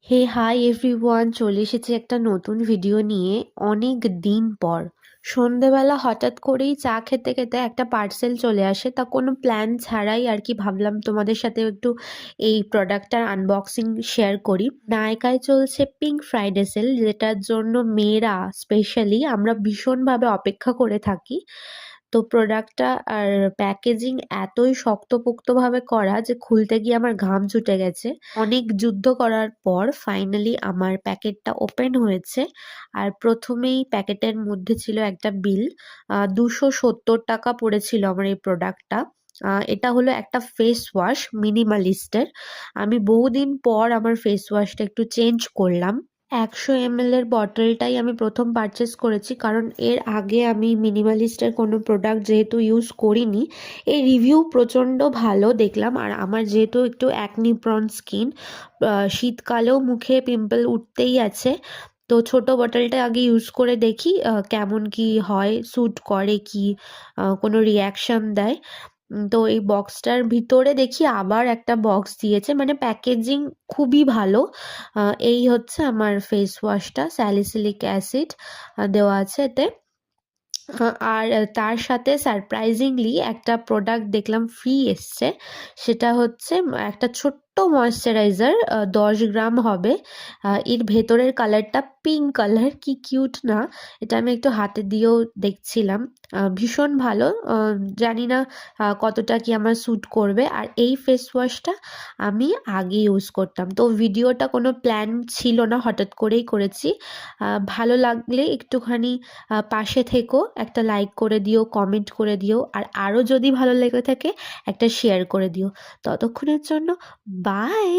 হে hi everyone, চলে এসেছি একটা নতুন ভিডিও নিয়ে অনেক দিন পর। সন্ধেবেলা হঠাৎ করেই চা খেতে খেতে একটা পার্সেল চলে আসে, তা কোনো প্ল্যান ছাড়াই আর কি। ভাবলাম তোমাদের সাথে একটু এই প্রোডাক্টটার আনবক্সিং শেয়ার করি। নায়কায় চলছে পিঙ্ক ফ্রাইডে সেল, যেটার জন্য মেয়েরা স্পেশালি আমরা ভীষণভাবে অপেক্ষা করে থাকি। তো প্রোডাক্টটা আর প্যাকেজিং এতই শক্তপোক্তভাবে করা যে খুলতে গিয়ে আমার ঘাম ছুটে গেছে। অনেক যুদ্ধ করার পর ফাইনালি আমার প্যাকেটটা ওপেন হয়েছে। আর প্রথমেই প্যাকেটের মধ্যে ছিল একটা বিল। 270 টাকা পড়েছিল আমার এই প্রোডাক্টটা। এটা হলো একটা ফেস ওয়াশ মিনিমালিস্টের। আমি বহুদিন পর আমার ফেস ওয়াশটা একটু চেঞ্জ করলাম। 100 ml এর বটলটাই আমি প্রথম পারচেস করেছি, কারণ এর আগে আমি মিনিমালিস্টের কোনো প্রোডাক্ট যেহেতু ইউজ করিনি। এই রিভিউ প্রচণ্ড ভালো দেখলাম, আর আমার যেহেতু একটু অ্যাকনি প্রন স্কিন, শীতকালেও মুখে পিম্পল উঠতেই আছে। তো ছোট বটলটা আগে ইউজ করে দেখি কেমন কি হয়, স্যুট করে কি, কোনো রিয়াকশন দেয়। তো এই বক্সটার ভিতরে দেখি আবার একটা বক্স দিয়েছে, মানে প্যাকেজিং খুবই ভালো। এই হচ্ছে আমার ফেস ওয়াশটা, স্যালিসিলিক অ্যাসিড দেওয়া আছে এতে। আর তার সাথে সারপ্রাইজিংলি একটা প্রোডাক্ট দেখলাম ফ্রি এসছে। সেটা হচ্ছে একটা ছোট্ট ময়েশ্চারাইজার, 10 গ্রাম হবে। এর ভেতরের কালারটা পিঙ্ক কালার, কি কিউট না! এটা আমি একটু হাতে দিয়েও দেখছিলাম। ভীষণ ভালো। জানি না কতটা কি আমার স্যুট করবে। আর এই ফেস ওয়াশটা আমি আগে ইউজ করতাম, তো ভিডিওটা কোনো প্ল্যান ছিল না, হঠাৎ করেই করেছি। ভালো লাগলে একটুখানি পাশে থেকো, একটা লাইক করে দিও, কমেন্ট করে দিও, আর আরও যদি ভালো লেগে থাকে একটা শেয়ার করে দিও। ততক্ষণের জন্য বাই।